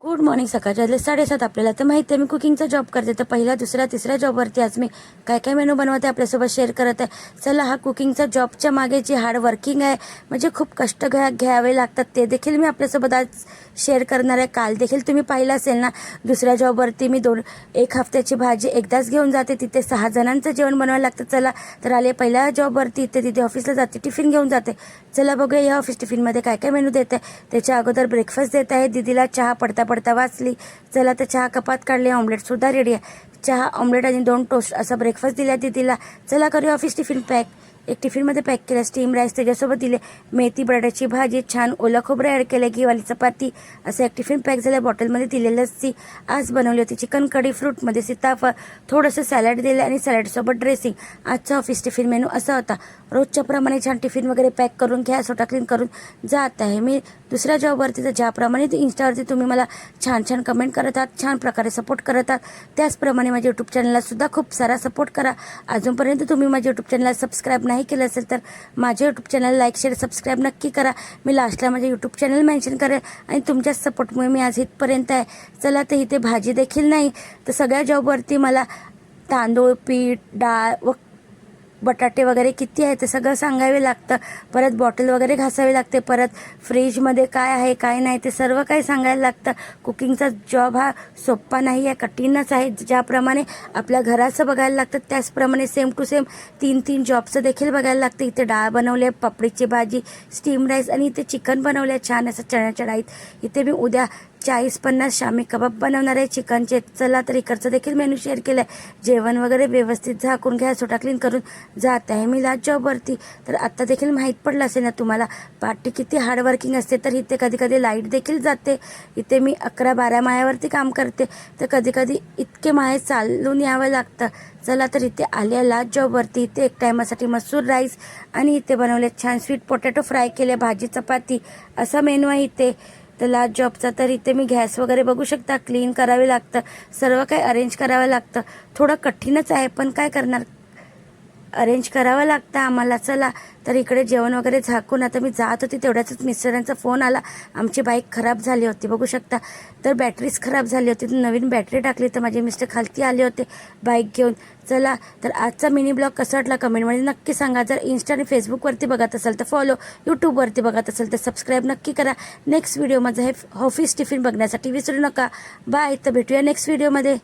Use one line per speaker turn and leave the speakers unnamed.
Good morning. सकाळचे वाजले 7:30. आपल्याला तर माहिती आहे मी कुकिंगचा जॉब करते, तर पहिला दुसरा तिसऱ्या जॉबवरती आज मी काय काय मेनू बनवते आपल्यासोबत शेअर करत आहे. चला, हा कुकिंगचा जॉबच्या मागे जी हार्ड वर्किंग आहे, म्हणजे खूप कष्ट घ्यावे लागतात, ते देखील मी आपल्यासोबत आज शेअर करणार आहे. काल देखील तुम्ही पाहिलं असेल ना, दुसऱ्या जॉबवरती मी एक हफ्त्याची भाजी एकदाच घेऊन जाते, तिथे 6 जणांचं जेवण बनवायला लागतं. चला तर आले पहिल्या जॉबवरती, तिथे ऑफिसला जाते, टिफिन घेऊन जाते. चला बघूया या ऑफिस टिफिनमध्ये काय काय मेनू देत आहे. त्याच्या अगोदर ब्रेकफास्ट देत आहे. दीदीला चहा पडता पडता वाचली. चला तर चहा कपात काढली. ऑमलेटसुद्धा रेडी आहे. चहा, ऑमलेट आणि 2 टोस्ट असा ब्रेकफास्ट दिला दीदीला. चला करूया ऑफिस टिफिन पॅक. एक टिफिनमध्ये पॅक केलं. स्टीम राईस त्याच्यासोबत दिले, मेथी बटाट्याची भाजी, छान ओलं खोबरं ॲड केलं, घीवाली चपाती, असं एक टिफिन पॅक झालं. बॉटलमध्ये दिलेलं लस्सी आज बनवली होती, चिकन कढी, फ्रूटमध्ये सीताफळ, थोडंसं सॅलड दिलं आणि सॅलडसोबत ड्रेसिंग. आजचा ऑफिस टिफिन मेनू असा होता. रोजच्या प्रमाणे छान टिफिन वगैरे पॅक करून घ्या, स्वतः क्लीन करून जात आहे मी दुसऱ्या जॉबवरती. तर ज्याप्रमाणे इन्स्टावरती तुम्ही मला छान छान कमेंट करत आहात, छान प्रकारे सपोर्ट करत आहात, त्याचप्रमाणे माझ्या यूट्यूब चॅनललासुद्धा खूप सारा सपोर्ट करा. अजूनपर्यंत तुम्ही माझ्या यूट्यूब चॅनलला सबस्क्राईब नाही केलं असेल तर माझ्या YouTube channel like share subscribe नक्की करा. मी लास्टला माझ्या यूट्यूब चॅनल मेन्शन करेल आणि तुमच्या सपोर्टमुळे मी आज इथपर्यंत आहे. चला तर इथे भाजी देखील नाही, तर सगळ्या जॉबवरती मला तांदूळ, पीठ, डाळ व बटाटे वगैरे किती आहे ते सगळं सांगावे लागतं. परत बॉटल वगैरे घासावी लागते. परत फ्रीजमध्ये काय आहे काय नाही ते सर्व काही सांगायला लागतं. कुकिंगचा जॉब हा सोप्पा नाही आहे, कठीणच आहे. ज्याप्रमाणे आपल्या घराचं बघायला लागतं, त्याचप्रमाणे सेम टू सेम 3 जॉबचं देखील बघायला लागतं. इथे डाळ बनवले, पापडीची भाजी, स्टीम राईस आणि इथे चिकन बनवले छान असं चण्याच्या डाळीत. इथे मी उद्या 40-50 शामी कबाब बनवणार आहे चिकनचे. चला तर इकडचं देखील मेनू शेअर केलं आहे. जेवण वगैरे व्यवस्थित झाकून घ्या, स्वतः क्लीन करून जात आहे मी लास्ट जॉबवरती. तर आत्ता देखील माहीत पडलं असेल ना तुम्हाला पार्टी किती हार्ड वर्किंग असते. तर इथे कधी कधी लाईट देखील जाते. इथे मी 11-12 माळ्यावरती काम करते, तर कधी कधी इतके माळे चालून यावं लागतं. चला तर इथे आले लास्ट जॉबवरती. इथे एक टायमासाठी मसूर राईस आणि इथे बनवले छान स्वीट पोटॅटो फ्राय केले, भाजी चपाती असा मेनू आहे इथे. तर लास्ट जॉबचा तर इथे मी गॅस वगैरे बघू शकता, क्लीन करावे लागतं, सर्व काही अरेंज करावं लागतं. थोडं कठीणच आहे, पण काय करणार, अरेंज करावं लागतं आम्हाला. चला तर इकडे जेवण वगैरे झाकून आता मी जात होती, तेवढ्याच मिस्टरांचा फोन आला. आमची बाईक खराब झाली होती बघू शकता, तर बॅटरीच खराब झाली होती, तर नवीन बॅटरी टाकली. तर माझे मिस्टर खालती आले होते बाईक घेऊन. चला तर आजचा मिनी ब्लॉग कसा वाटला कमेंटमध्ये नक्की सांगा. जर इन्स्टा आणि फेसबुकवरती बघत असाल तर फॉलो, यूट्यूबवरती बघत असाल तर सबस्क्राईब नक्की करा. नेक्स्ट व्हिडिओ माझं हे ऑफिस टिफिन बघण्यासाठी विसरू नका. बाय. तर भेटूया नेक्स्ट व्हिडिओमध्ये.